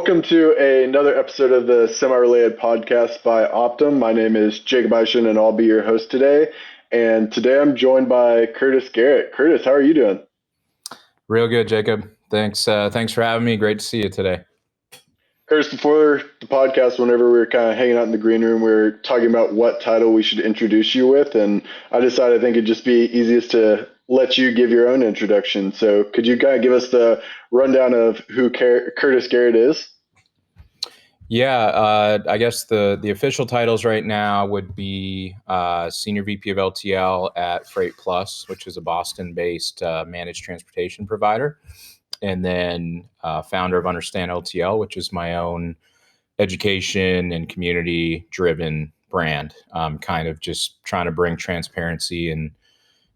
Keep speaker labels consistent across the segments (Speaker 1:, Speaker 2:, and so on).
Speaker 1: welcome to another episode of the Semi-Related Podcast by Optym. My name is Jacob Eischen, and I'll be your host today. And today I'm joined by Curtis Garrett. Curtis, how are you doing?
Speaker 2: Real good, Jacob. Thanks for having me. Great to see you today.
Speaker 1: Curtis, before the podcast, whenever we were kind of hanging out in the green room, we were talking about what title we should introduce you with, and I decided I think it'd just be easiest to let you give your own introduction. So could you kind of give us the rundown of who Curtis Garrett is?
Speaker 2: Yeah, I guess the official titles right now would be Senior VP of LTL at FreightPlus, which is a Boston-based managed transportation provider, and then founder of Understand LTL, which is my own education and community-driven brand. Kind of just trying to bring transparency and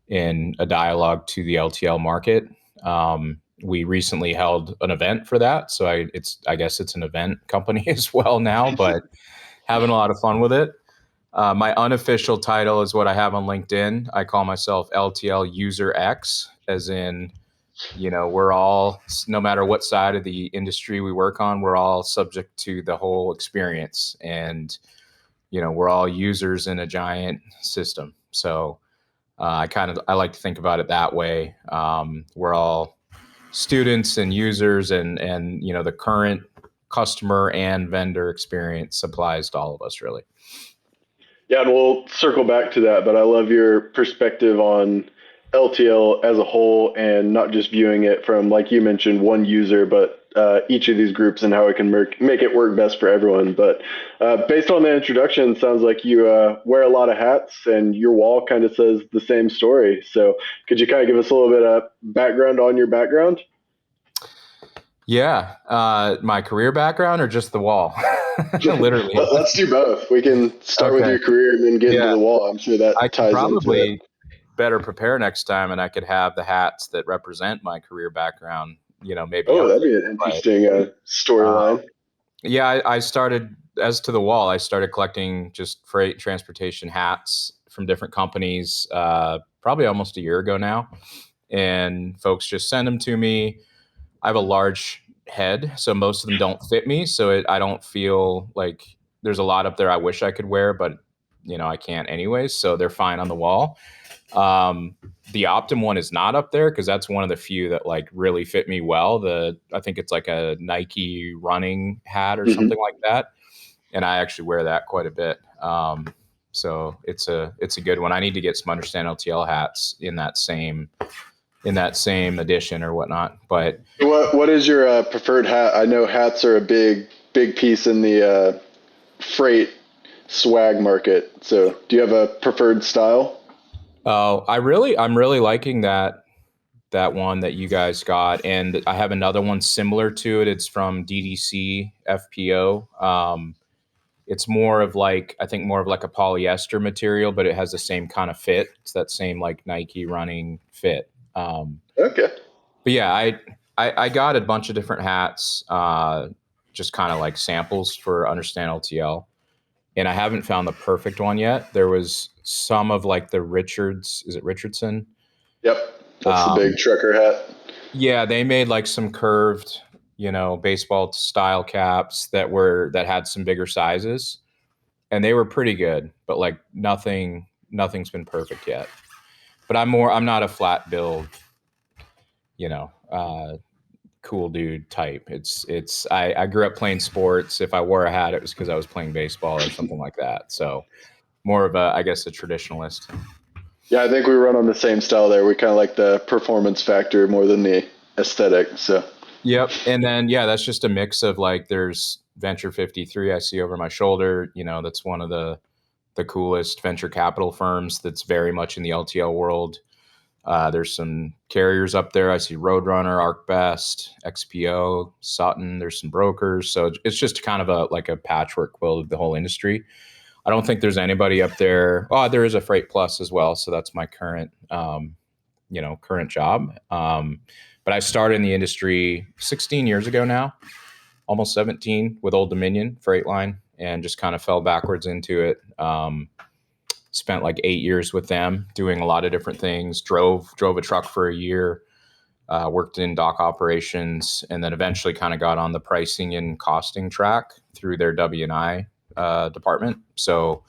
Speaker 2: in a dialogue to the LTL market. We recently held an event for that, so I guess it's an event company as well now, but having a lot of fun with it. My unofficial title is what I have on LinkedIn. I call myself LTL User X, as in, we're all, no matter what side of the industry we work on, we're all subject to the whole experience, and we're all users in a giant system. So I like to think about it that way. We're all students and users, and the current customer and vendor experience applies to all of us, really.
Speaker 1: Yeah, and we'll circle back to that, but I love your perspective on LTL as a whole and not just viewing it from, like you mentioned, one user, but each of these groups and how it can make it work best for everyone. But based on the introduction, sounds like you wear a lot of hats and your wall kind of says the same story. So could you kind of give us a little bit of background on your background?
Speaker 2: Yeah, my career background or just the wall? Literally.
Speaker 1: Let's do both. We can start with your career and then get into the wall. I'm sure that
Speaker 2: I
Speaker 1: ties
Speaker 2: probably
Speaker 1: into it.
Speaker 2: Better prepare next time, and I could have the hats that represent my career background. Maybe.
Speaker 1: Oh, that'd be an interesting storyline.
Speaker 2: Yeah, I started, as to the wall, I started collecting just freight transportation hats from different companies probably almost a year ago now. And folks just send them to me. I have a large head, so most of them don't fit me. So I don't feel like there's a lot up there I wish I could wear, but I can't anyways. So they're fine on the wall. The Optym one is not up there because that's one of the few that like really fit me well. I think it's like a Nike running hat or something like that, and I actually wear that quite a bit. So it's a good one. I need to get some Understand LTL hats in that same edition or whatnot. But
Speaker 1: what is your preferred hat? I know hats are a big piece in the freight swag market. So do you have a preferred style?
Speaker 2: Oh, I'm really liking that one that you guys got, and I have another one similar to it. It's from DDC FPO. It's more of like a polyester material, but it has the same kind of fit. It's that same like Nike running fit.
Speaker 1: Okay.
Speaker 2: But yeah, I got a bunch of different hats, just kind of like samples for Understand LTL. And I haven't found the perfect one yet. There was some of like the Richards. Is it Richardson?
Speaker 1: Yep. That's the big trucker hat.
Speaker 2: Yeah, they made like some curved, baseball style caps that had some bigger sizes, and they were pretty good, but like nothing's been perfect yet. But I'm not a flat build, cool dude type. I grew up playing sports. If I wore a hat, it was because I was playing baseball or something like that. So more of a traditionalist.
Speaker 1: Yeah, I think we run on the same style there. We kind of like the performance factor more than the aesthetic. So
Speaker 2: yep. And then that's just a mix of like there's Venture 53 I see over my shoulder. That's one of the coolest venture capital firms that's very much in the LTL world. There's some carriers up there. I see Roadrunner, ArcBest, XPO, Sutton. There's some brokers. So it's just kind of a patchwork quilt of the whole industry. I don't think there's anybody up there. Oh, there is a FreightPlus as well. So that's my current job. But I started in the industry 16 years ago now, almost 17 with Old Dominion Freight Line, and just kind of fell backwards into it. Spent like 8 years with them doing a lot of different things, drove a truck for a year, worked in dock operations, and then eventually kind of got on the pricing and costing track through their W&I department. So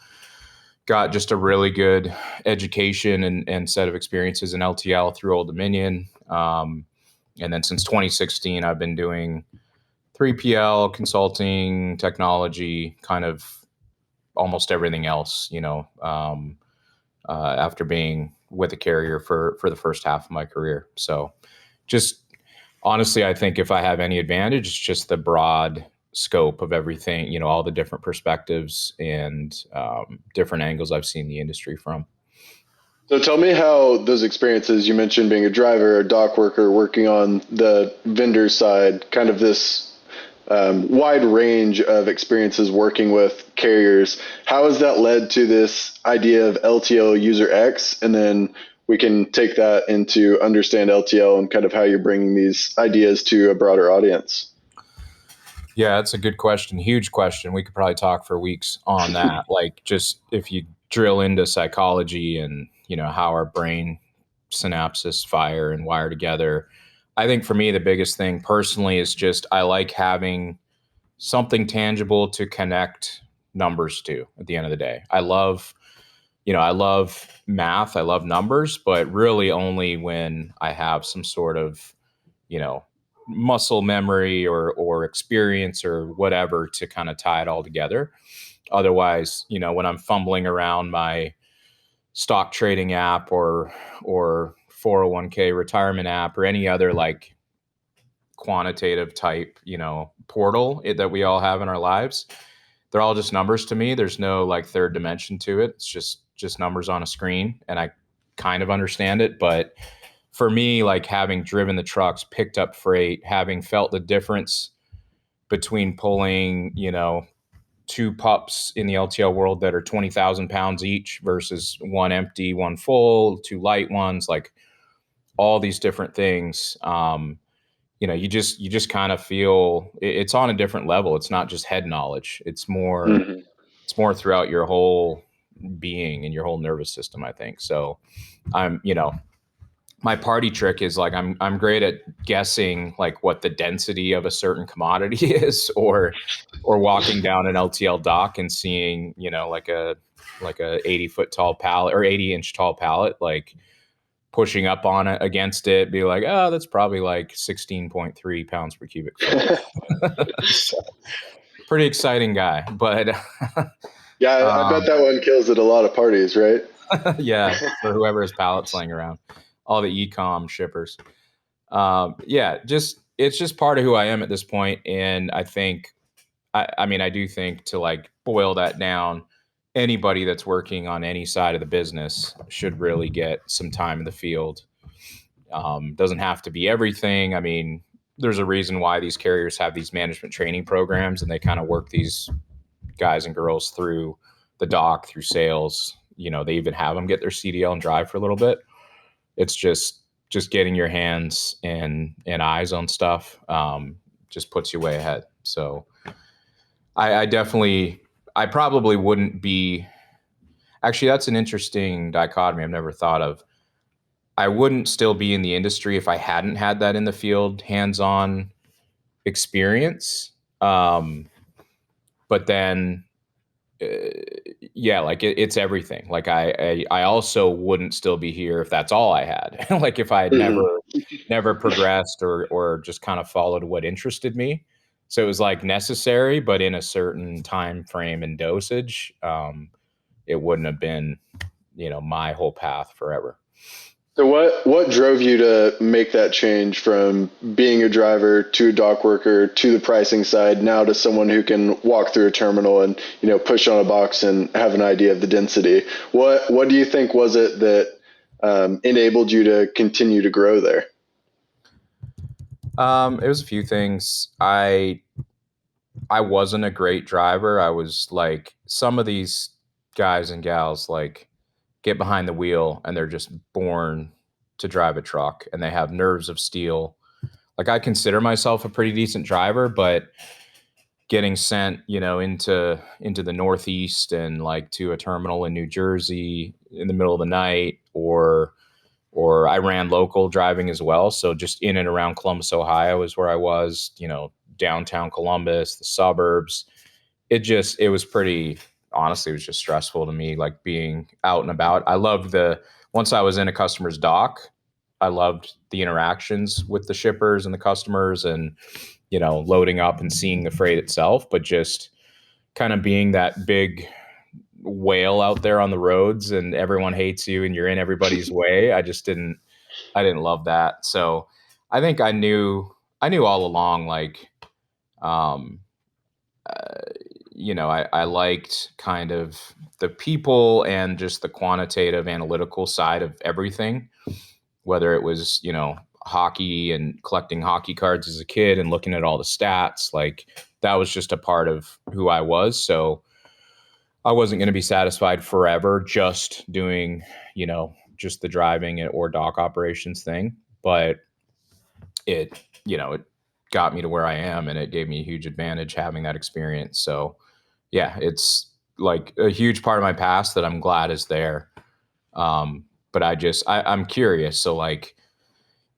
Speaker 2: got just a really good education and set of experiences in LTL through Old Dominion. And then since 2016, I've been doing 3PL consulting, technology, kind of almost everything else, after being with a carrier for the first half of my career. So just honestly, I think if I have any advantage, it's just the broad scope of everything, all the different perspectives and different angles I've seen the industry from.
Speaker 1: So tell me how those experiences you mentioned being a driver, a dock worker, working on the vendor side, kind of this wide range of experiences working with carriers. How has that led to this idea of LTL user X? And then we can take that into Understand LTL and kind of how you're bringing these ideas to a broader audience.
Speaker 2: Yeah, that's a good question. Huge question. We could probably talk for weeks on that. Like, just if you drill into psychology and, how our brain synapses fire and wire together. I think for me, the biggest thing personally is just I like having something tangible to connect numbers to at the end of the day. I love math, I love numbers, but really only when I have some sort of, you know, muscle memory or experience or whatever to kind of tie it all together. Otherwise, when I'm fumbling around my stock trading app or 401k retirement app or any other like quantitative type, portal that we all have in our lives, they're all just numbers to me. There's no like third dimension to it. It's just numbers on a screen, and I kind of understand it. But for me, like having driven the trucks, picked up freight, having felt the difference between pulling, two pups in the LTL world that are 20,000 pounds each versus one empty, one full, two light ones, like all these different things. You just kind of feel it's on a different level. It's not just head knowledge.
Speaker 1: Mm-hmm.
Speaker 2: It's more throughout your whole being and your whole nervous system, I think. So I'm, my party trick is like I'm great at guessing like what the density of a certain commodity is, or walking down an LTL dock and seeing, like a 80-foot tall pallet or 80-inch tall pallet, like pushing up on it against it, be like, oh, that's probably like 16.3 pounds per cubic foot. So, pretty exciting guy, but
Speaker 1: Yeah, I bet that one kills at a lot of parties, right?
Speaker 2: yeah, for whoever has pallets laying around, all the e-com shippers. Yeah, it's just part of who I am at this point, and I think, I mean, I do think to like boil that down, anybody that's working on any side of the business should really get some time in the field. Doesn't have to be everything. I mean, there's a reason why these carriers have these management training programs, and they kind of work these guys and girls through the dock, through sales. They even have them get their CDL and drive for a little bit. It's just getting your hands and eyes on stuff, just puts you way ahead. So I probably wouldn't be. Actually, that's an interesting dichotomy I've never thought of. I wouldn't still be in the industry if I hadn't had that in the field, hands-on experience. But then, uh, yeah, like it's everything. Like I also wouldn't still be here if that's all I had. Like if I had
Speaker 1: Mm-hmm.
Speaker 2: never progressed or just kind of followed what interested me. So it was like necessary, but in a certain time frame and dosage. It wouldn't have been, my whole path forever.
Speaker 1: So what drove you to make that change from being a driver to a dock worker to the pricing side now to someone who can walk through a terminal and push on a box and have an idea of the density? What do you think was it that enabled you to continue to grow there?
Speaker 2: It was a few things. I wasn't a great driver. I was like some of these guys and gals like get behind the wheel and they're just born to drive a truck and they have nerves of steel. Like I consider myself a pretty decent driver, but getting sent, into the Northeast and like to a terminal in New Jersey in the middle of the night, or I ran local driving as well. So just in and around Columbus, Ohio is where I was, downtown Columbus, the suburbs. It was pretty, honestly, it was just stressful to me, like being out and about. Once I was in a customer's dock, I loved the interactions with the shippers and the customers and, loading up and seeing the freight itself, but just kind of being that big whale out there on the roads and everyone hates you and you're in everybody's way. I didn't love that. So I think I knew all along, like, um, uh, I liked kind of the people and just the quantitative analytical side of everything, whether it was, hockey and collecting hockey cards as a kid and looking at all the stats, like that was just a part of who I was. So I wasn't going to be satisfied forever just doing, just the driving or dock operations thing. But it got me to where I am and it gave me a huge advantage having that experience. So yeah, it's like a huge part of my past that I'm glad is there. But I'm curious. So like,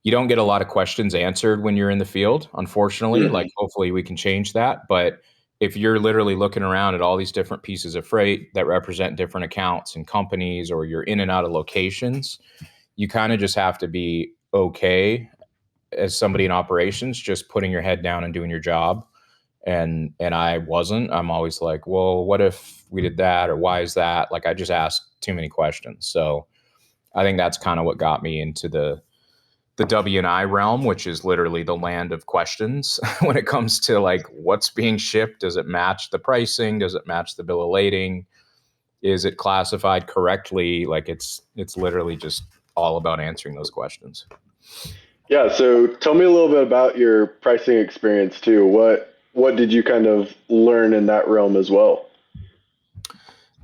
Speaker 2: you don't get a lot of questions answered when you're in the field, unfortunately. Like,
Speaker 1: Mhm.
Speaker 2: hopefully we can change that. But if you're literally looking around at all these different pieces of freight that represent different accounts and companies, or you're in and out of locations, you kind of just have to be okay as somebody in operations, just putting your head down and doing your job. And I wasn't. I'm always like, well, what if we did that, or why is that? Like, I just ask too many questions. So I think that's kind of what got me into the W&I realm, which is literally the land of questions when it comes to like what's being shipped. Does it match the pricing? Does it match the bill of lading? Is it classified correctly? Like, it's literally just all about answering those questions.
Speaker 1: Yeah, so tell me a little bit about your pricing experience too. What did you kind of learn in that realm as well?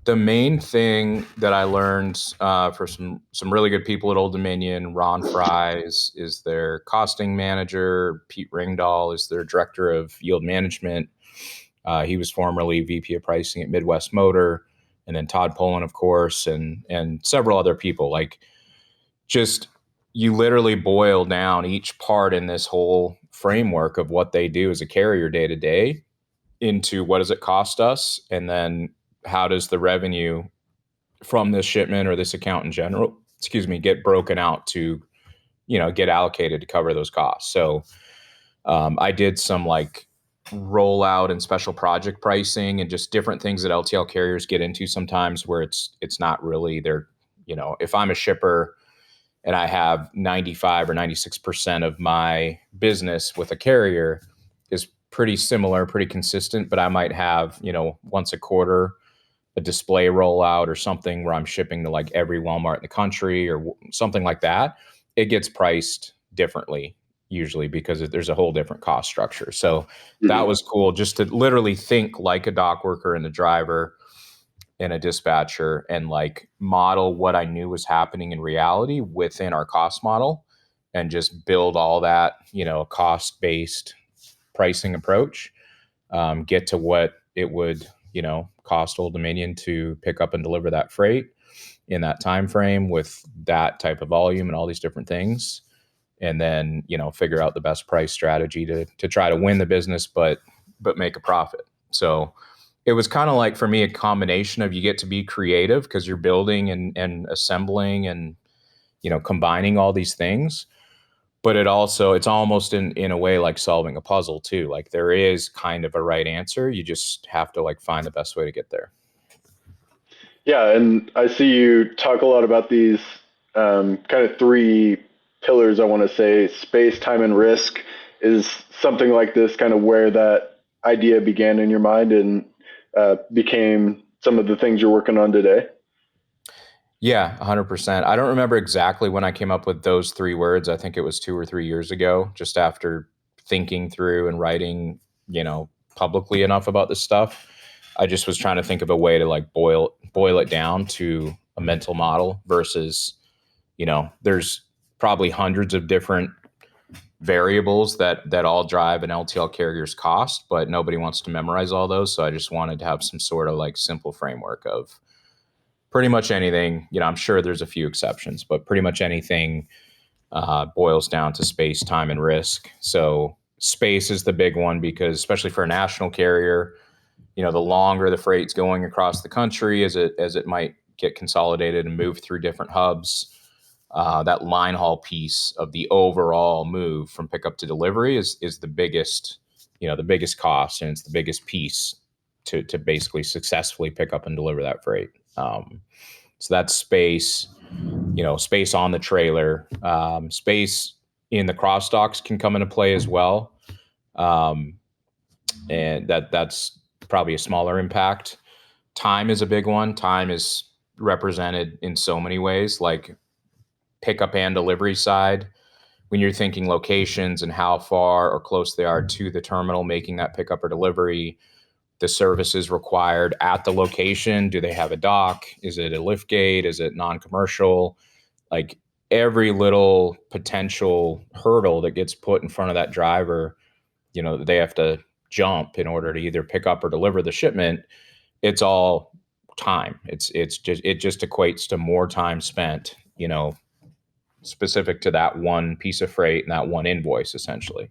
Speaker 2: The main thing that I learned for some really good people at Old Dominion, Ron Fries is their costing manager, Pete Ringdahl is their director of yield management. He was formerly VP of pricing at Midwest Motor, and then Todd Poland, of course, and several other people. Like, just, you literally boil down each part in this whole framework of what they do as a carrier day to day into what does it cost us, and then how does the revenue from this shipment or this account in general, excuse me, get broken out to, get allocated to cover those costs. So I did some like rollout and special project pricing and just different things that LTL carriers get into sometimes, where it's not really their, if I'm a shipper and I have 95 or 96% of my business with a carrier is pretty similar, pretty consistent, but I might have, once a quarter a display rollout or something where I'm shipping to like every Walmart in the country or something like that. It gets priced differently usually because there's a whole different cost structure. So that
Speaker 1: Mhm.
Speaker 2: was cool, just to literally think like a dock worker and a driver and a dispatcher, and like model what I knew was happening in reality within our cost model, and just build all that, cost based pricing approach, get to what it would, cost Old Dominion to pick up and deliver that freight in that time frame with that type of volume and all these different things, and then, figure out the best price strategy to try to win the business, but make a profit. So it was kind of like, for me, a combination of, you get to be creative because you're building and assembling and, combining all these things, but it's almost in a way like solving a puzzle too. Like, there is kind of a right answer. You just have to like find the best way to get there.
Speaker 1: Yeah, and I see you talk a lot about these kind of three pillars. I want to say space, time, and risk. Is something like this kind of where that idea began in your mind and became some of the things you're working on today?
Speaker 2: Yeah, 100%. I don't remember exactly when I came up with those three words. I think it was 2 or 3 years ago, just after thinking through and writing, publicly enough about this stuff. I just was trying to think of a way to like boil it down to a mental model versus, there's probably hundreds of different variables that all drive an LTL carrier's cost, but nobody wants to memorize all those. So I just wanted to have some sort of like simple framework of pretty much anything, I'm sure there's a few exceptions, but pretty much anything boils down to space, time, and risk. So space is the big one because especially for a national carrier, the longer the freight's going across the country as it might get consolidated and move through different hubs, that line haul piece of the overall move from pickup to delivery is the biggest, the biggest cost, and it's the biggest piece to basically successfully pick up and deliver that freight. So that's space, space on the trailer, space in the cross docks can come into play as well. And that's probably a smaller impact. Time is a big one. Time is represented in so many ways, like pickup and delivery side. When you're thinking locations and how far or close they are to the terminal making that pickup or delivery, the services required at the location. Do they have a dock? Is it a lift gate? Is it non-commercial? Like every little potential hurdle that gets put in front of that driver, they have to jump in order to either pick up or deliver the shipment. It's all time. It just equates to more time spent, specific to that one piece of freight and that one invoice, essentially.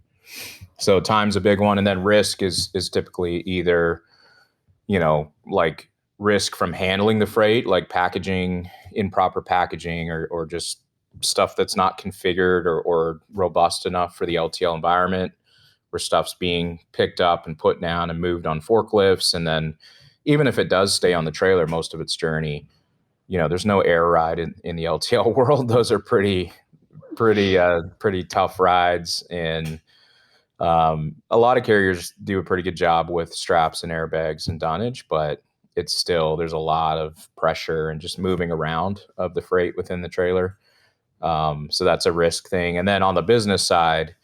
Speaker 2: So time's a big one. And then risk is typically either, like risk from handling the freight, like packaging, improper packaging, or just stuff that's not configured or robust enough for the LTL environment, where stuff's being picked up and put down and moved on forklifts. And then even if it does stay on the trailer most of its journey, there's no air ride in the LTL world. Those are pretty tough rides. And a lot of carriers do a pretty good job with straps and airbags and dunnage, but it's still, there's a lot of pressure and just moving around of the freight within the trailer. So that's a risk thing. And then on the business side,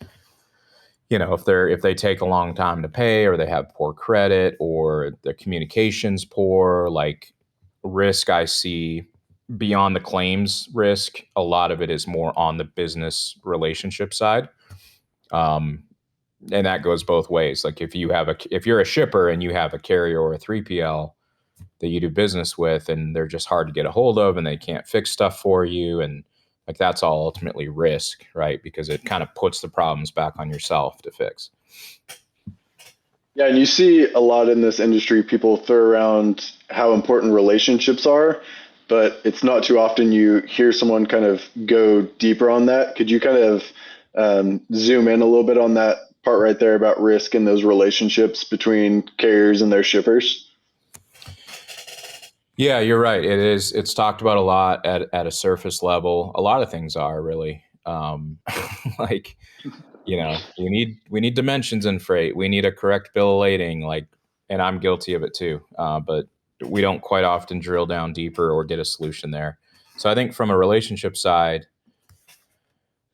Speaker 2: if they take a long time to pay, or they have poor credit, or the communication's poor, like risk I see beyond the claims risk, a lot of it is more on the business relationship side. And that goes both ways. Like if you're a shipper and you have a carrier or a 3PL that you do business with, and they're just hard to get a hold of and they can't fix stuff for you, and like that's all ultimately risk, right? Because it kind of puts the problems back on yourself to fix.
Speaker 1: Yeah, and you see a lot in this industry, people throw around how important relationships are, but it's not too often you hear someone kind of go deeper on that. Could you kind of zoom in a little bit on that part right there about risk and those relationships between carriers and their shippers?
Speaker 2: Yeah, you're right. It's talked about a lot at a surface level. A lot of things are really, like, we need dimensions in freight. We need a correct bill of lading, and I'm guilty of it too. But we don't quite often drill down deeper or get a solution there. So I think from a relationship side,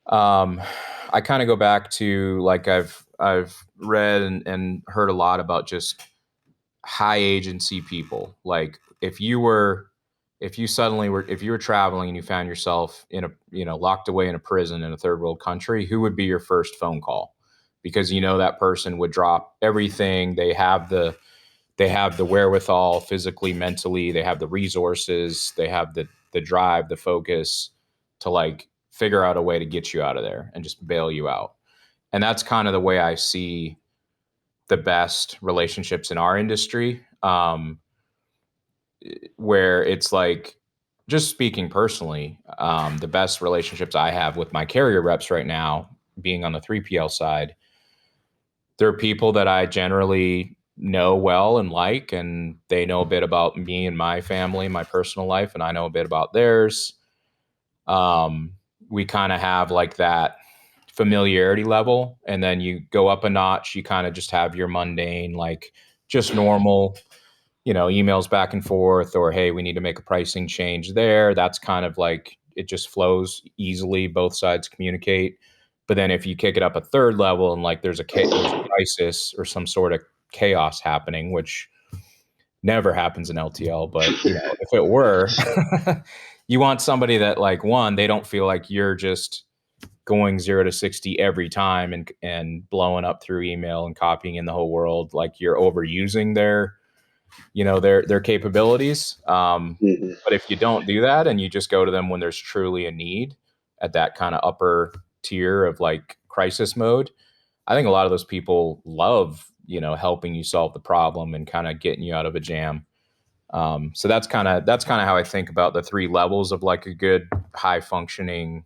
Speaker 2: I kind of go back to, like, I've read and heard a lot about just high agency people. Like if you were traveling and you found yourself in locked away in a prison in a third world country, who would be your first phone call? Because that person would drop everything. They have the wherewithal, physically, mentally, they have the resources, they have the drive, the focus to like figure out a way to get you out of there and just bail you out. And that's kind of the way I see the best relationships in our industry, where it's like, just speaking personally, the best relationships I have with my carrier reps right now, being on the 3PL side, they're people that I generally know well and like, and they know a bit about me and my family, my personal life, and I know a bit about theirs. We kind of have like that familiarity level, and then you go up a notch, you kind of just have your mundane, like just normal, emails back and forth, or, hey, we need to make a pricing change there. That's kind of like, it just flows easily. Both sides communicate. But then if you kick it up a third level and like there's a crisis or some sort of chaos happening, which never happens in LTL, but if it were, you want somebody that, like, one, they don't feel like you're just going 0 to 60 every time and blowing up through email and copying in the whole world, like you're overusing their their capabilities.
Speaker 1: Mhm.
Speaker 2: But if you don't do that and you just go to them when there's truly a need at that kind of upper tier of like crisis mode, I think a lot of those people love, helping you solve the problem and kind of getting you out of a jam. So that's kind of how I think about the three levels of like a good high functioning,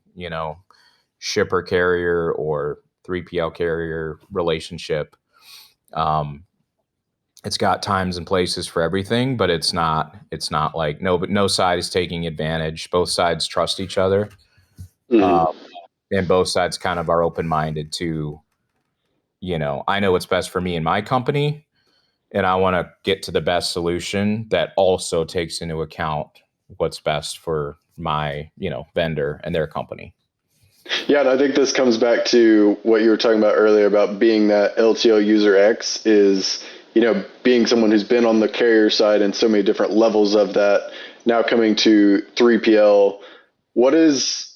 Speaker 2: shipper carrier or 3PL carrier relationship. Um, it's got times and places for everything, but it's not like no side is taking advantage. Both sides trust each other,
Speaker 1: Mhm.
Speaker 2: uh, and both sides kind of are open minded to, I know what's best for me and my company, and I want to get to the best solution that also takes into account what's best for my, vendor and their company.
Speaker 1: Yeah, and I think this comes back to what you were talking about earlier about being that LTL user X is, being someone who's been on the carrier side and so many different levels of that, now coming to 3PL. What is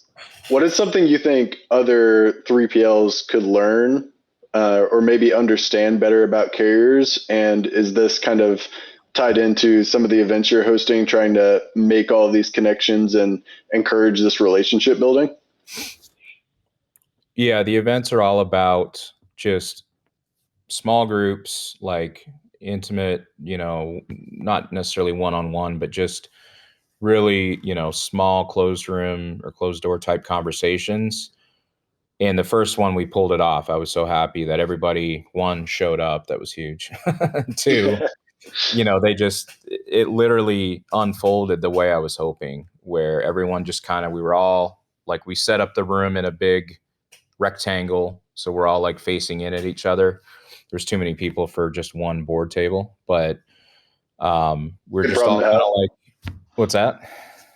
Speaker 1: what is something you think other 3PLs could learn or maybe understand better about carriers? And is this kind of tied into some of the events you're hosting, trying to make all of these connections and encourage this relationship building?
Speaker 2: Yeah, the events are all about just small groups, like intimate, not necessarily one on one, but just really, small closed room or closed door type conversations. And the first one we pulled it off. I was so happy that everybody, one, showed up. That was huge. Two, it literally unfolded the way I was hoping, where everyone just kind of, we were all like, we set up the room in a big rectangle. So we're all like facing in at each other. There's too many people for just one board table, but we're
Speaker 1: Good
Speaker 2: just
Speaker 1: problem
Speaker 2: all
Speaker 1: to
Speaker 2: kind
Speaker 1: have.
Speaker 2: of like, what's that?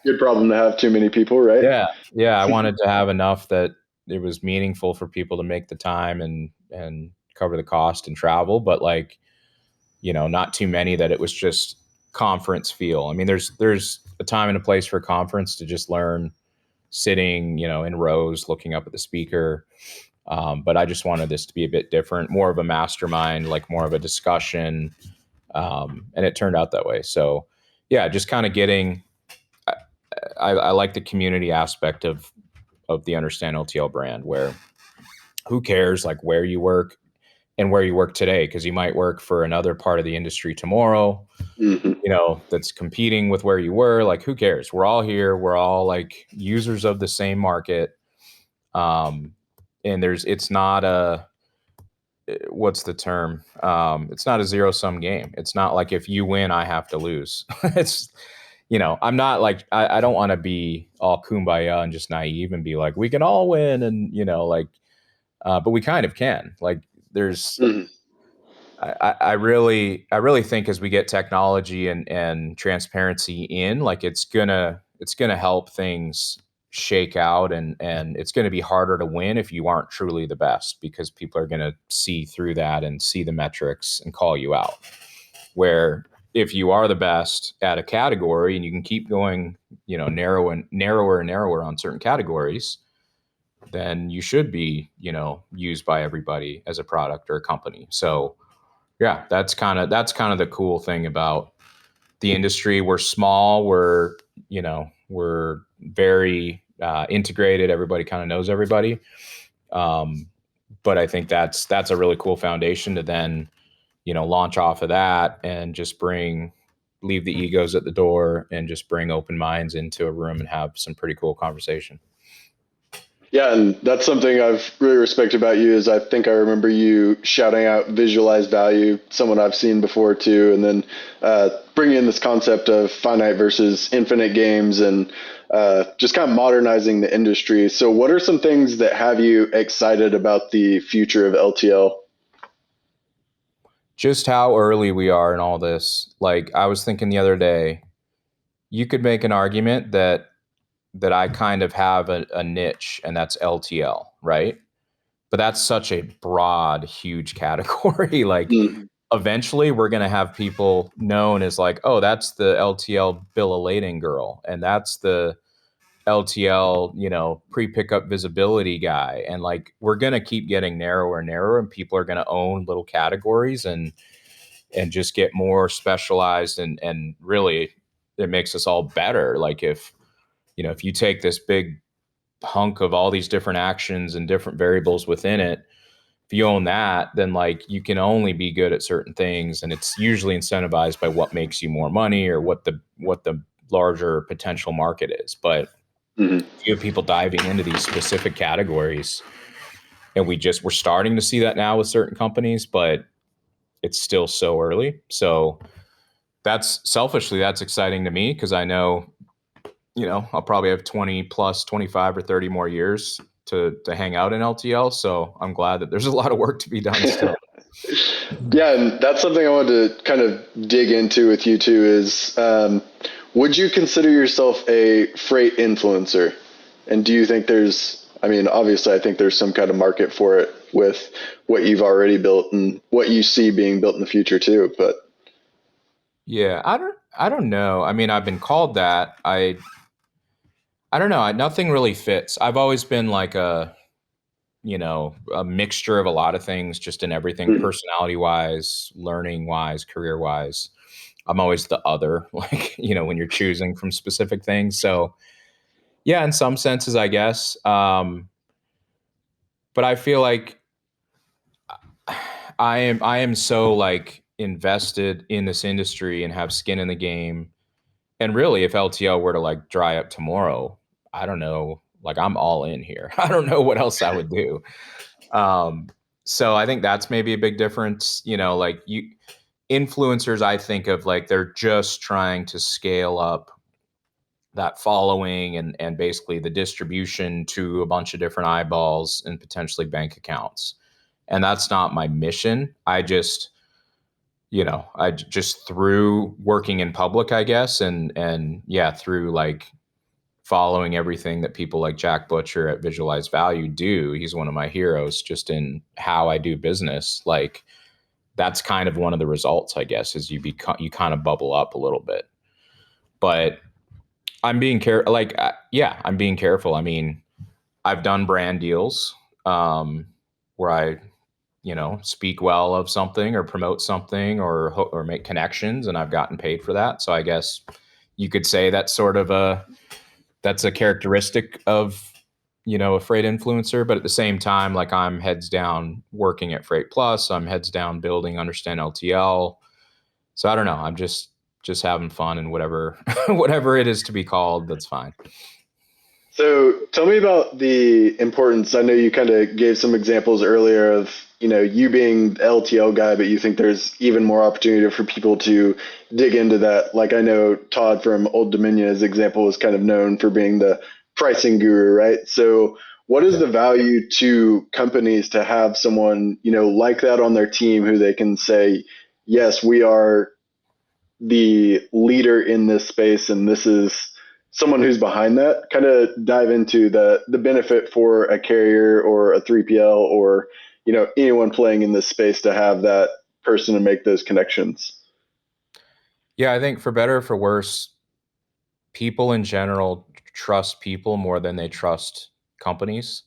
Speaker 1: Good problem to have too many people, right?
Speaker 2: Yeah. Yeah. I wanted to have enough that it was meaningful for people to make the time and cover the cost and travel, but like, not too many that it was just conference feel. I mean, there's a time and a place for a conference to just learn sitting, in rows, looking up at the speaker. But I just wanted this to be a bit different, more of a mastermind, like more of a discussion. And it turned out that way. So yeah, just kind of getting, I like the community aspect of the Understand LTL brand, where who cares like where you work and where you work today, because you might work for another part of the industry tomorrow,
Speaker 1: Hmm.
Speaker 2: that's competing with where you were. Like, who cares? We're all here. We're all like users of the same market. Um, and it's not a, what's the term? It's not a zero sum game. It's not like if you win, I have to lose. It's, I'm not like, I don't want to be all kumbaya and just naive and be like, we can all win. And, like, but we kind of can. Like, there's,
Speaker 1: Hmm.
Speaker 2: I really think as we get technology and transparency in, like it's gonna help things shake out, and it's gonna be harder to win if you aren't truly the best, because people are gonna see through that and see the metrics and call you out. Where if you are the best at a category and you can keep going, narrower and narrower on certain categories, then you should be, used by everybody as a product or a company. So yeah, that's kind of the cool thing about the industry. We're small. We're very integrated. Everybody kind of knows everybody. Um, but I think that's a really cool foundation to then launch off of that and just leave the egos at the door and just bring open minds into a room and have some pretty cool conversation.
Speaker 1: Yeah, and that's something I've really respected about you is I think I remember you shouting out visualize value, someone I've seen before too, and then bringing in this concept of finite versus infinite games and just kind of modernizing the industry. So, what are some things that have you excited about the future of LTL?
Speaker 2: Just how early we are in all this. Like, I was thinking the other day, you could make an argument that I kind of have a niche, and that's LTL, right? But that's such a broad, huge category. Like,
Speaker 1: Mm.
Speaker 2: eventually we're going to have people known as like, oh, that's the LTL bill of lading girl. And that's the LTL, pre-pickup visibility guy. And like, we're going to keep getting narrower and narrower, and people are going to own little categories. And and just get more specialized, and really it makes us all better. Like if you take this big hunk of all these different actions and different variables within it, if you own that, then like you can only be good at certain things, and it's usually incentivized by what makes you more money or what the larger potential market is. But
Speaker 1: Hmm.
Speaker 2: you have people diving into these specific categories, and we're starting to see that now with certain companies, but it's still so early. So that's exciting to me, because I know, I'll probably have 20 plus 25 or 30 more years to hang out in LTL. So I'm glad that there's a lot of work to be done still.
Speaker 1: Yeah, and that's something I wanted to kind of dig into with you too is would you consider yourself a freight influencer? And do you think I mean, obviously, I think there's some kind of market for it with what you've already built and what you see being built in the future too. But
Speaker 2: Yeah, I don't know. I mean, I've been called that. I don't know. Nothing really fits. I've always been like a mixture of a lot of things, just in everything,
Speaker 1: Mhm.
Speaker 2: personality wise, learning wise, career wise. I'm always the other, like, when you're choosing from specific things. So yeah, in some senses, I guess. But I feel like I am so like invested in this industry and have skin in the game. And really, if LTL were to like dry up tomorrow, I don't know, like I'm all in here. I don't know what else I would do. Um, so I think that's maybe a big difference. Like influencers, I think of like they're just trying to scale up that following and basically the distribution to a bunch of different eyeballs and potentially bank accounts. And that's not my mission. I just through working in public, I guess, and yeah, through like following everything that people like Jack Butcher at Visualize Value do. He's one of my heroes just in how I do business. Like that's kind of one of the results, I guess, is you kind of bubble up a little bit. But I'm being careful. Like, yeah, I'm being careful. I mean, I've done brand deals where I, speak well of something or promote something or make connections, and I've gotten paid for that. So I guess you could say that's a characteristic of a freight influencer. But at the same time, like I'm heads down working at FreightPlus, I'm heads down building Understand LTL. So I don't know, I'm just having fun, and whatever whatever it is to be called, that's fine.
Speaker 1: so tell me about the importance. I know you kind of gave some examples earlier of, you being the LTL guy, but you think there's even more opportunity for people to dig into that. Like I know Todd from Old Dominion, as example, is kind of known for being the pricing guru, right? So what is
Speaker 2: Yeah.
Speaker 1: the value to companies to have someone, like that on their team who they can say, yes, we are the leader in this space, and this is someone who's behind that. Kind of dive into the benefit for a carrier or a 3PL or anyone playing in this space to have that person to make those connections.
Speaker 2: Yeah, I think for better or for worse, people in general trust people more than they trust companies.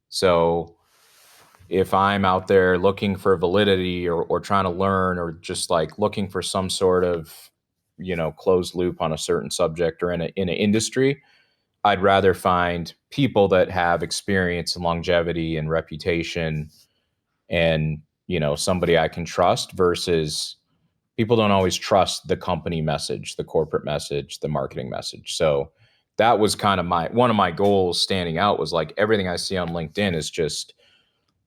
Speaker 2: So if I'm out there looking for validity, or trying to learn, or just like looking for some sort of, closed loop on a certain subject or in an industry, I'd rather find people that have experience and longevity and reputation, and, somebody I can trust, versus people don't always trust the company message, the corporate message, the marketing message. So that was kind of one of my goals standing out, was like everything I see on LinkedIn is just,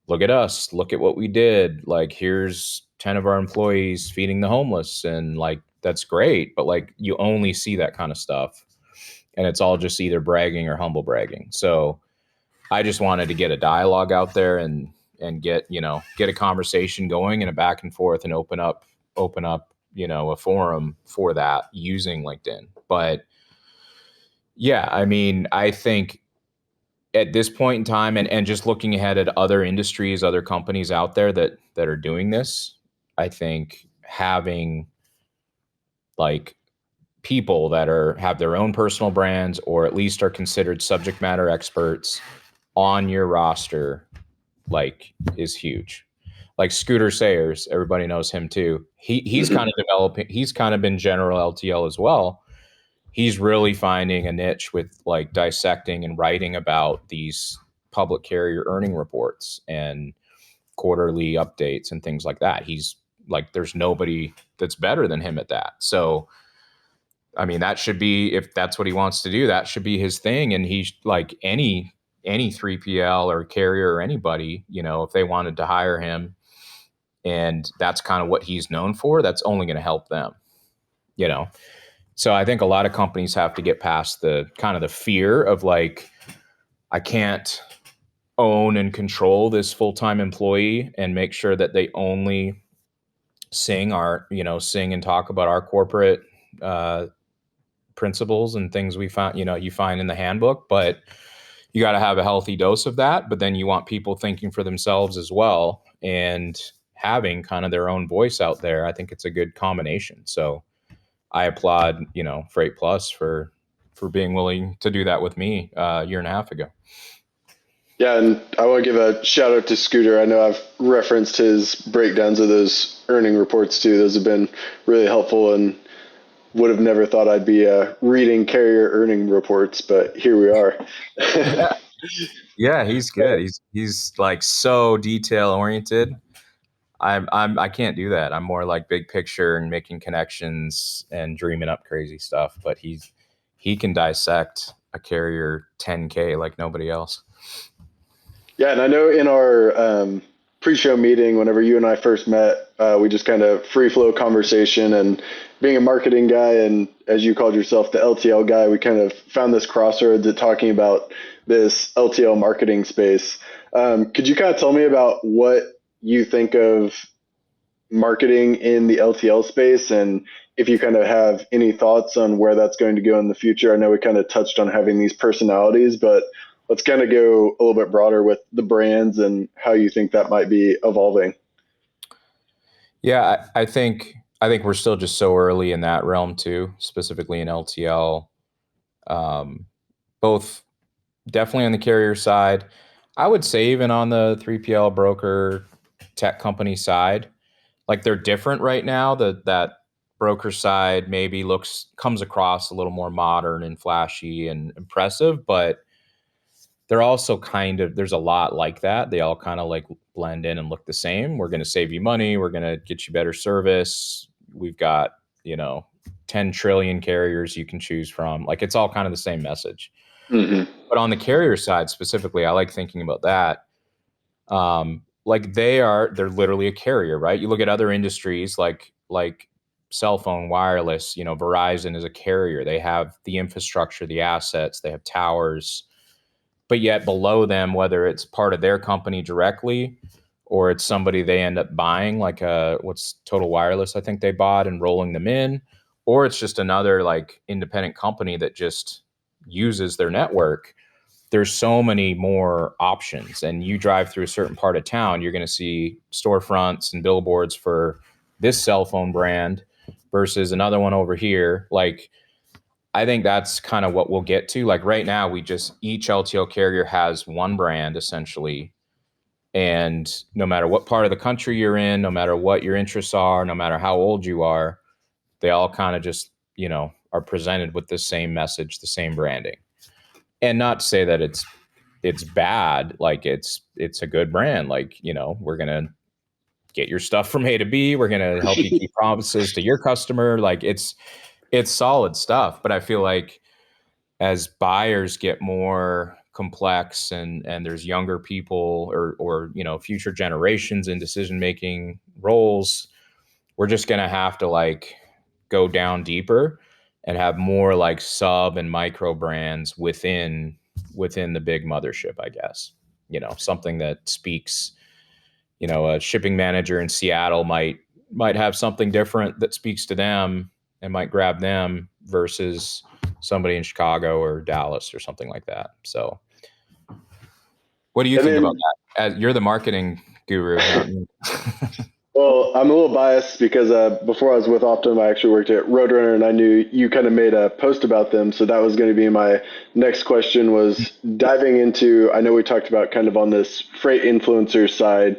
Speaker 2: look at us, look at what we did. Like here's 10 of our employees feeding the homeless, and like that's great, but like you only see that kind of stuff, and it's all just either bragging or humble bragging. So I just wanted to get a dialogue out there, and get a conversation going and a back and forth, and open up a forum for that using LinkedIn. But yeah, I mean, I think at this point in time, and just looking ahead at other industries, other companies out there that are doing this, I think having like people that have their own personal brands, or at least are considered subject matter experts on your roster, like is huge. like Scooter Sayers, everybody knows him too. He's kind of developing. He's kind of been general LTL as well. He's really finding a niche with like dissecting and writing about these public carrier earning reports and quarterly updates and things like that. He's like, there's nobody that's better than him at that. So, I mean, that should be, if that's what he wants to do, that should be his thing. And he's like any 3PL or carrier or anybody, you know, if they wanted to hire him and that's kind of what he's known for, that's only going to help them, you know? So I think a lot of companies have to get past the kind of the fear of like, I can't own and control this full-time employee and make sure that they only sing and talk about our corporate principles and things we find, you find in the handbook, but you got to have a healthy dose of that. But then you want people thinking for themselves as well and having kind of their own voice out there. I think it's a good combination. So I applaud, FreightPlus for being willing to do that with me a year and a half ago.
Speaker 1: Yeah, and I want to give a shout out to Scooter. I know I've referenced his breakdowns of those earning reports too. Those have been really helpful, and would have never thought I'd be reading carrier earning reports, but here we are.
Speaker 2: Yeah, he's good. He's like so detail oriented. I can't do that. I'm more like big picture and making connections and dreaming up crazy stuff. But he can dissect a carrier 10K like nobody else.
Speaker 1: Yeah, and I know in our pre-show meeting, whenever you and I first met, we just kind of free flow conversation. And being a marketing guy, and as you called yourself, the LTL guy, we kind of found this crossroads at talking about this LTL marketing space. Could you kind of tell me about what you think of marketing in the LTL space, and if you kind of have any thoughts on where that's going to go in the future? I know we kind of touched on having these personalities, but let's kind of go a little bit broader with the brands and how you think that might be evolving.
Speaker 2: Yeah, I think we're still just so early in that realm too, specifically in LTL. Both definitely on the carrier side. I would say even on the 3PL broker tech company side, like they're different right now. That broker side maybe comes across a little more modern and flashy and impressive, but they're also there's a lot like that. They all kind of like blend in and look the same. We're going to save you money. We're going to get you better service. We've got, 10 trillion carriers you can choose from. Like it's all kind of the same message.
Speaker 1: Mm-hmm.
Speaker 2: But on the carrier side specifically, I like thinking about that. Like they're literally a carrier, right? You look at other industries like cell phone, wireless, Verizon is a carrier. They have the infrastructure, the assets, they have towers, but yet below them, whether it's part of their company directly or it's somebody they end up buying, like what's Total Wireless, I think they bought and rolling them in, or it's just another like independent company that just uses their network. There's so many more options, and you drive through a certain part of town, you're going to see storefronts and billboards for this cell phone brand versus another one over here. Like, I think that's kind of what we'll get to. Like right now, each LTL carrier has one brand essentially. And no matter what part of the country you're in, no matter what your interests are, no matter how old you are, they all kind of just, are presented with the same message, the same branding. And not to say that it's bad, like it's a good brand. Like, we're going to get your stuff from A to B. We're going to help you keep promises to your customer. Like it's solid stuff. But I feel like as buyers get more complex and there's younger people or future generations in decision making roles, we're just going to have to like go down deeper and have more like sub and micro brands within the big mothership, I guess. Something that speaks, a shipping manager in Seattle might have something different that speaks to them and might grab them versus somebody in Chicago or Dallas or something like that. So what do you think about that? As you're the marketing guru, not me.
Speaker 1: Well, I'm a little biased because before I was with Optym, I actually worked at Roadrunner, and I knew you kind of made a post about them. So that was going to be my next question, was diving into, I know we talked about kind of on this freight influencer side,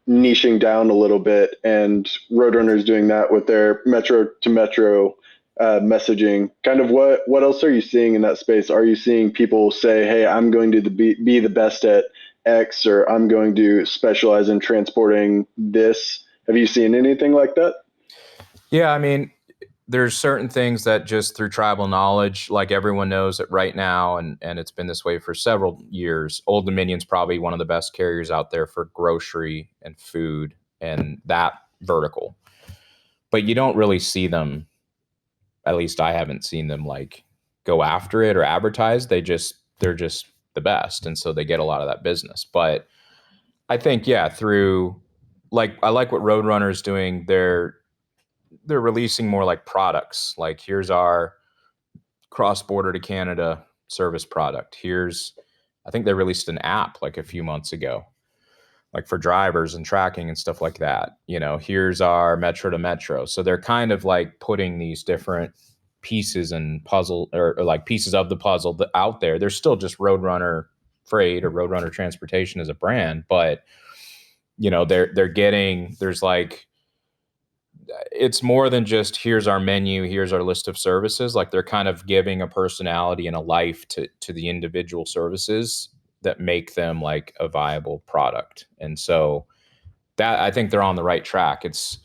Speaker 1: niching down a little bit, and Roadrunner's doing that with their metro to metro messaging. Kind of what else are you seeing in that space? Are you seeing people say, "Hey, I'm going to be the best at X," or "I'm going to specialize in transporting this"? Have you seen anything like that?
Speaker 2: Yeah, I mean, there's certain things that just through tribal knowledge, like everyone knows it right now, and it's been this way for several years. Old Dominion's probably one of the best carriers out there for grocery and food and that vertical. But you don't really see them, at least I haven't seen them like go after it or advertise. They're just the best. And so they get a lot of that business. But I think, yeah, through like I like what Roadrunner is doing. They're releasing more like products. Like here's our cross border to Canada service product. Here's I think they released an app like a few months ago, like for drivers and tracking and stuff like that. Here's our metro to metro. So they're kind of like putting these different pieces and puzzle or like pieces of the puzzle out there. They're still just Roadrunner Freight or Roadrunner Transportation as a brand, but they're getting there's like it's more than just here's our menu, here's our list of services. Like they're kind of giving a personality and a life to the individual services that make them like a viable product. And so that I think they're on the right track. It's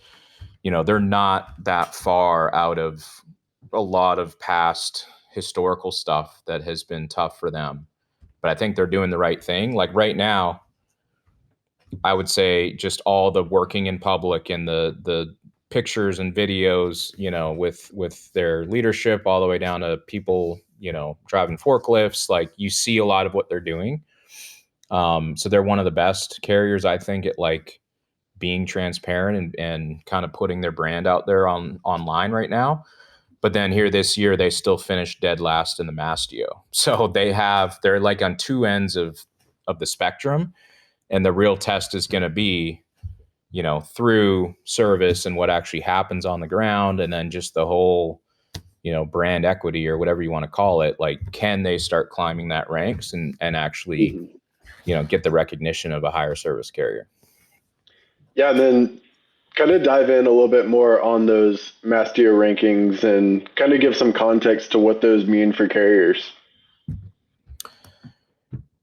Speaker 2: they're not that far out of a lot of past historical stuff that has been tough for them. But I think they're doing the right thing. Like right now, I would say just all the working in public and the pictures and videos, with their leadership all the way down to people, driving forklifts, like you see a lot of what they're doing. So they're one of the best carriers, I think, at like being transparent and kind of putting their brand out there online right now. But then here this year, they still finished dead last in the Mastio. So they're like on two ends of the spectrum. And the real test is going to be, through service and what actually happens on the ground. And then just the whole, brand equity or whatever you want to call it. Like, can they start climbing that ranks and actually,
Speaker 1: Mhm.
Speaker 2: get the recognition of a higher service carrier?
Speaker 1: Yeah, and then kind of dive in a little bit more on those Mastio rankings and kind of give some context to what those mean for carriers.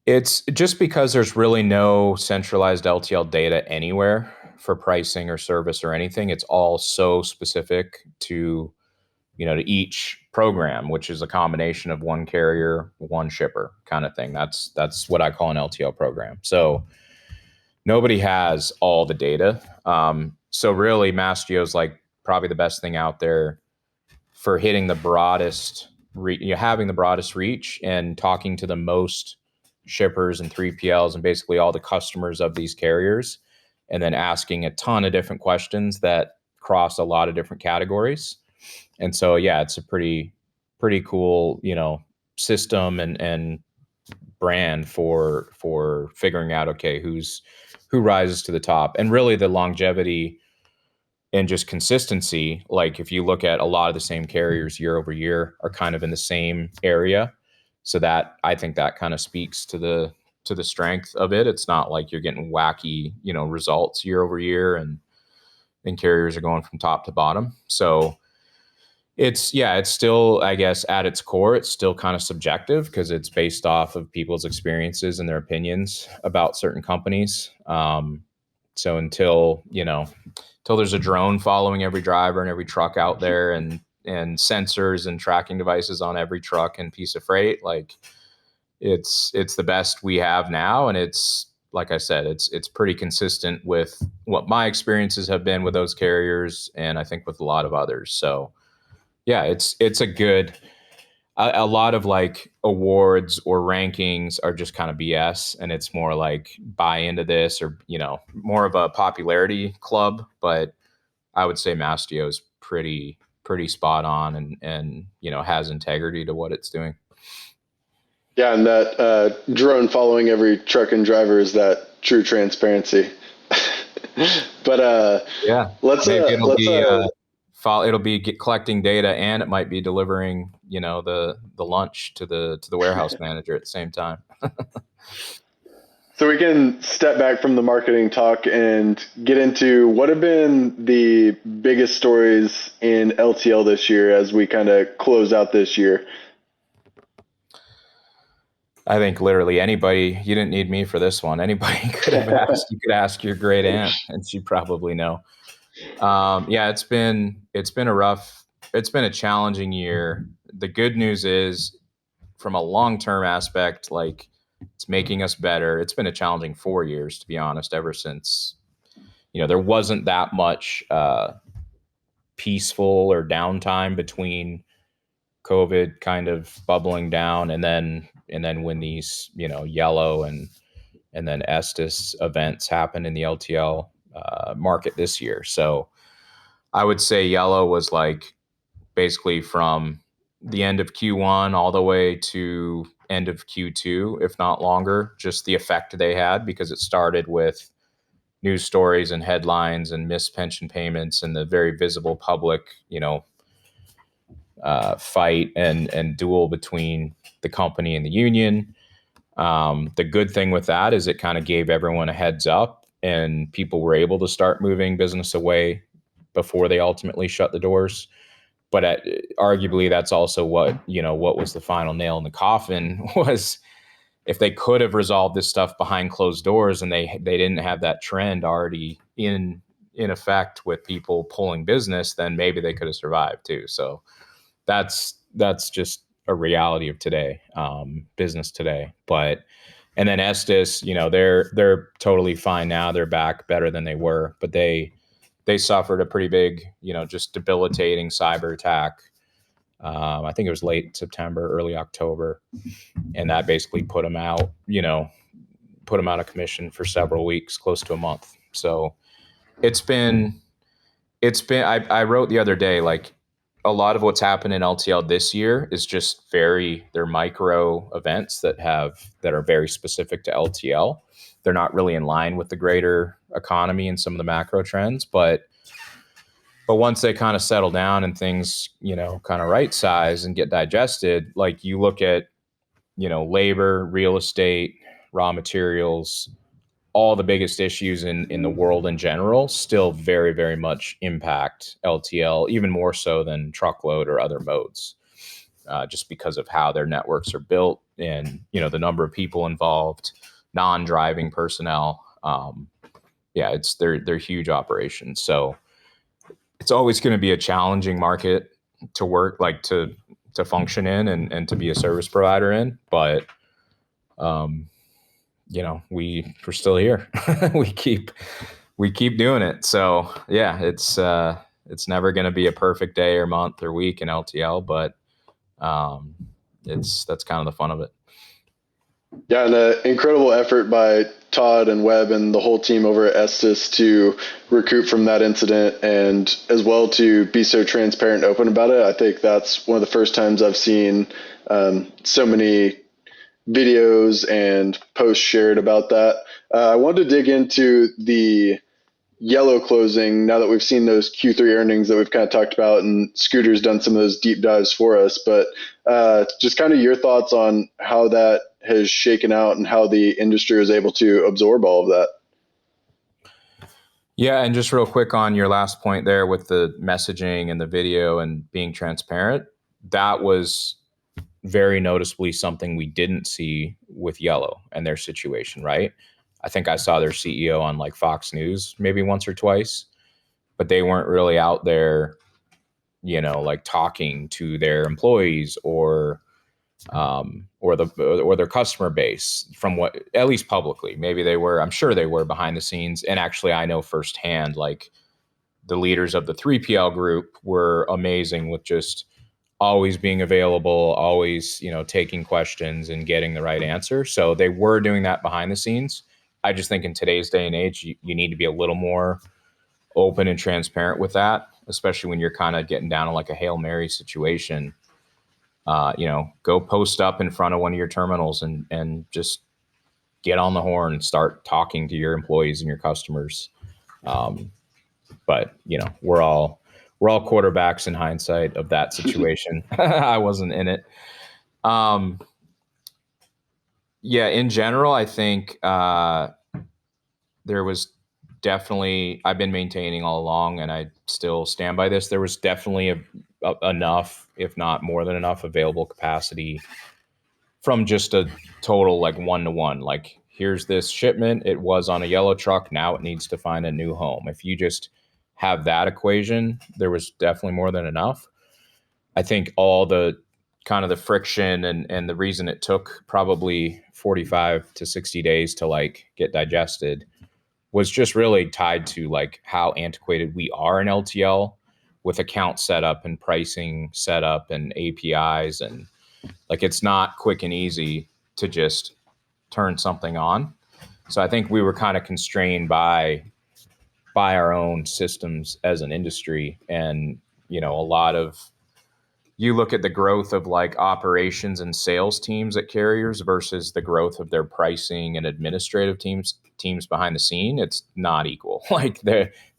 Speaker 2: It's just because there's really no centralized LTL data anywhere for pricing or service or anything. It's all so specific to each program, which is a combination of one carrier, one shipper kind of thing. That's what I call an LTL program. So nobody has all the data. So really, Mastio is like probably the best thing out there for hitting the broadest, having the broadest reach and talking to the most shippers and 3PLs and basically all the customers of these carriers, and then asking a ton of different questions that cross a lot of different categories. And so, yeah, it's a pretty cool, system and brand for figuring out, okay, who rises to the top. And really the longevity and just consistency. Like if you look at a lot of the same carriers year over year are kind of in the same area. So that I think that kind of speaks to the strength of it. It's not like you're getting wacky, results year over year and carriers are going from top to bottom. So it's still, I guess, at its core, it's still kind of subjective because it's based off of people's experiences and their opinions about certain companies. So until there's a drone following every driver and every truck out there and sensors and tracking devices on every truck and piece of freight, like it's the best we have now. And it's, like I said, it's pretty consistent with what my experiences have been with those carriers. And I think with a lot of others. So yeah, it's a lot of like awards or rankings are just kind of BS, and it's more like buy into this or more of a popularity club. But I would say Mastio is pretty spot on and has integrity to what it's doing.
Speaker 1: Yeah, and that drone following every truck and driver is that true transparency. But
Speaker 2: Yeah,
Speaker 1: let's
Speaker 2: maybe
Speaker 1: uh, let's uh,
Speaker 2: it'll be collecting data, and it might be delivering the lunch to the warehouse manager at the same time.
Speaker 1: So we can step back from the marketing talk and get into what have been the biggest stories in LTL this year as we kind of close out this year.
Speaker 2: I think literally anybody, you didn't need me for this one. Anybody could have asked, you could ask your great aunt and she'd probably know. Yeah, it's been it's been a challenging year. The good news is from a long-term aspect, like it's making us better. It's been a challenging 4 years, to be honest, ever since, there wasn't that much peaceful or downtime between COVID kind of bubbling down and then when these, yellow and then Estes events happened in the LTL market this year. So I would say yellow was like basically from the end of Q1 all the way to end of Q2, if not longer, just the effect they had because it started with news stories and headlines and missed pension payments and the very visible public, fight and duel between the company and the union. The good thing with that is it kind of gave everyone a heads up and people were able to start moving business away before they ultimately shut the doors. But arguably, that's also what was the final nail in the coffin was if they could have resolved this stuff behind closed doors and they didn't have that trend already in effect with people pulling business, then maybe they could have survived too. So that's just a reality of today, business today. But and then Estes, they're totally fine now. They're back better than they were, but they suffered a pretty big, just debilitating cyber attack. I think it was late September, early October, and that basically put them out, put them out of commission for several weeks, close to a month. So it's been, I wrote the other day, like a lot of what's happened in LTL this year is just they're micro events that are very specific to LTL. They're not really in line with the greater economy and some of the macro trends, but once they kind of settle down and things, kind of right size and get digested, like you look at, labor, real estate, raw materials, all the biggest issues in the world in general still very, very much impact LTL, even more so than truckload or other modes, just because of how their networks are built and, the number of people involved, non-driving personnel. Yeah, they're huge operations. So it's always going to be a challenging market to work, like to function in and to be a service provider in. But, we're still here. we keep doing it. So yeah, it's never going to be a perfect day or month or week in LTL, but that's kind of the fun of it.
Speaker 1: Yeah, and an incredible effort by Todd and Webb and the whole team over at Estes to recoup from that incident and as well to be so transparent and open about it. I think that's one of the first times I've seen so many videos and posts shared about that. I wanted to dig into the yellow closing now that we've seen those Q3 earnings that we've kind of talked about, and Scooter's done some of those deep dives for us. But just kind of your thoughts on how that has shaken out and how the industry was able to absorb all of that.
Speaker 2: Yeah, and just real quick on your last point there with the messaging and the video and being transparent, that was very noticeably something we didn't see with Yellow and their situation, right? I think I saw their CEO on like Fox News maybe once or twice, but they weren't really out there, like talking to their employees or their customer base from what, at least publicly. Maybe they were, I'm sure they were behind the scenes. And actually I know firsthand, like the leaders of the 3PL group were amazing with just always being available, always, taking questions and getting the right answer. So they were doing that behind the scenes. I just think in today's day and age, you need to be a little more open and transparent with that, especially when you're kind of getting down to like a Hail Mary situation. Go post up in front of one of your terminals and just get on the horn and start talking to your employees and your customers. But we're all quarterbacks in hindsight of that situation. I wasn't in it. Yeah, in general, I think there was definitely, I've been maintaining all along, and I still stand by this. There was definitely enough, if not more than enough, available capacity from just a total like 1-to-1. Like, here's this shipment. It was on a yellow truck. Now it needs to find a new home. If you just have that equation, there was definitely more than enough. I think all the kind of the friction and the reason it took probably 45 to 60 days to like get digested was just really tied to like how antiquated we are in LTL with account setup and pricing setup and APIs. And like, it's not quick and easy to just turn something on. So I think we were kind of constrained by our own systems as an industry. And, a lot of, you look at the growth of like operations and sales teams at carriers versus the growth of their pricing and administrative teams behind the scene, it's not equal. Like,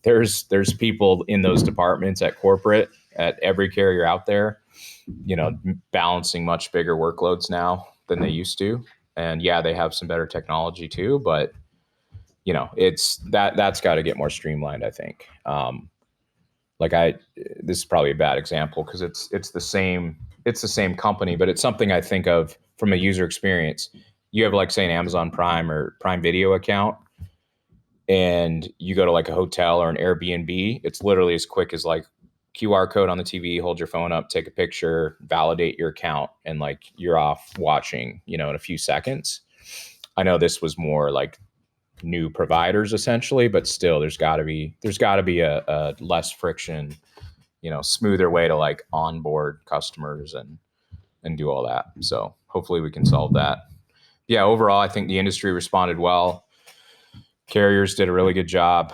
Speaker 2: there's people in those departments at corporate at every carrier out there, balancing much bigger workloads now than they used to. And yeah, they have some better technology too, but it's that's got to get more streamlined, I think. Like, this is probably a bad example because it's the same company, but it's something I think of from a user experience. You have, like, say, an Amazon Prime or Prime Video account, and you go to like a hotel or an Airbnb. It's literally as quick as like QR code on the TV, hold your phone up, take a picture, validate your account, and like you're off watching, in a few seconds. I know this was more like new providers essentially, but still there's got to be a less friction, smoother way to like onboard customers and do all that. So hopefully we can solve that. Yeah, overall I think the industry responded well. Carriers did a really good job.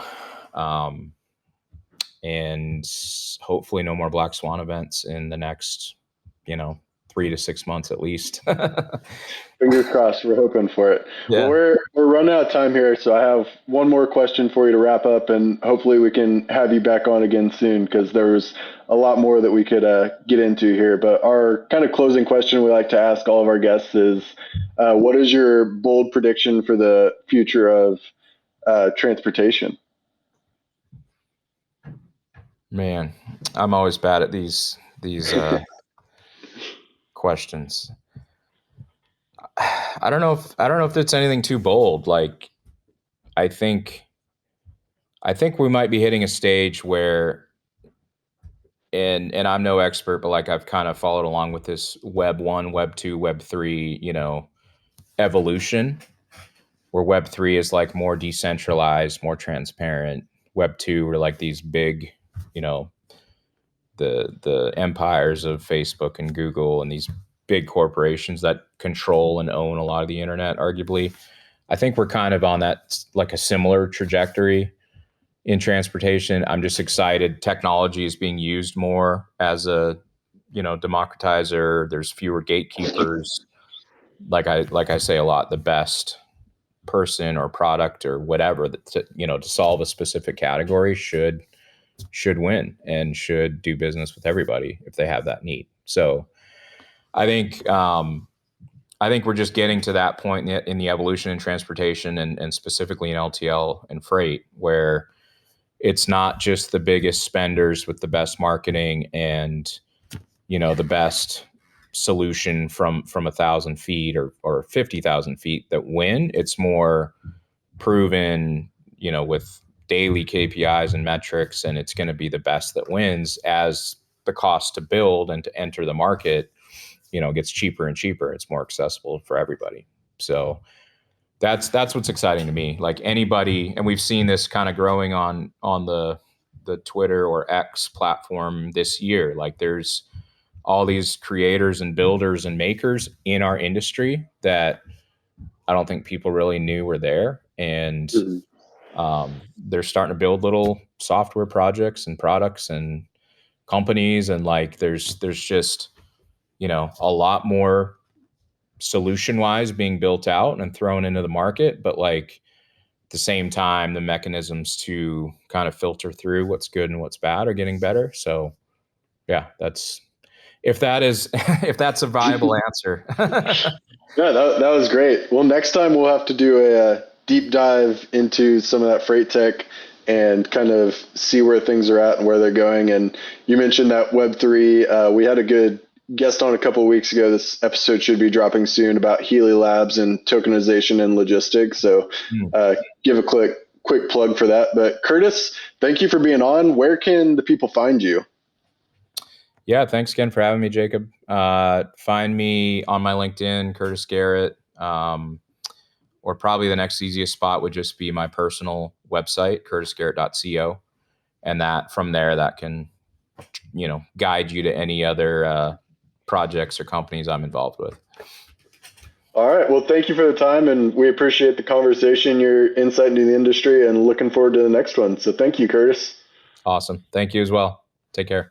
Speaker 2: And hopefully no more black swan events in the next, 3 to 6 months at least.
Speaker 1: Fingers crossed. We're hoping for it. Well,
Speaker 2: Yeah.
Speaker 1: we're running out of time here, so I have one more question for you to wrap up, and hopefully we can have you back on again soon because there's a lot more that we could get into here. But our kind of closing question we like to ask all of our guests is, what is your bold prediction for the future of transportation?
Speaker 2: Man, I'm always bad at these questions. I don't know if it's anything too bold. Like, I think I think we might be hitting a stage where, and I'm no expert, but like, I've kind of followed along with this web 1, web 2, web 3, evolution, where web 3 is like more decentralized, more transparent. Web 2 are like these big, you know, the empires of Facebook and Google and these big corporations that control and own a lot of the internet, arguably. I think we're kind of on that, like, a similar trajectory in transportation. I'm just excited. Technology is being used more as a, democratizer. There's fewer gatekeepers. Like I say a lot, the best person or product or whatever that to solve a specific category should win and should do business with everybody if they have that need. So I think we're just getting to that point in the evolution in transportation, and specifically in LTL and freight, where it's not just the biggest spenders with the best marketing and the best solution from 1,000 feet or 50,000 feet that win. It's more proven, with daily KPIs and metrics, and it's going to be the best that wins as the cost to build and to enter the market, gets cheaper and cheaper. It's more accessible for everybody. So that's what's exciting to me. Like, anybody, and we've seen this kind of growing on the Twitter or X platform this year. Like, there's all these creators and builders and makers in our industry that I don't think people really knew were there. And
Speaker 1: Mhm.
Speaker 2: they're starting to build little software projects and products and companies. And like, there's just, a lot more solution wise being built out and thrown into the market. But like, at the same time, the mechanisms to kind of filter through what's good and what's bad are getting better. So yeah, if that's a viable answer.
Speaker 1: Yeah, that was great. Well, next time we'll have to do a deep dive into some of that freight tech and kind of see where things are at and where they're going. And you mentioned that Web3. We had a good guest on a couple of weeks ago. This episode should be dropping soon about Healy Labs and tokenization and logistics. So give a quick plug for that. But Curtis, thank you for being on. Where can the people find you?
Speaker 2: Yeah, thanks again for having me, Jacob. Find me on my LinkedIn, Curtis Garrett, or probably the next easiest spot would just be my personal website, curtisgarrett.co. And that from there, that can, guide you to any other projects or companies I'm involved with.
Speaker 1: All right. Well, thank you for the time, and we appreciate the conversation, your insight into the industry, and looking forward to the next one. So thank you, Curtis.
Speaker 2: Awesome. Thank you as well. Take care.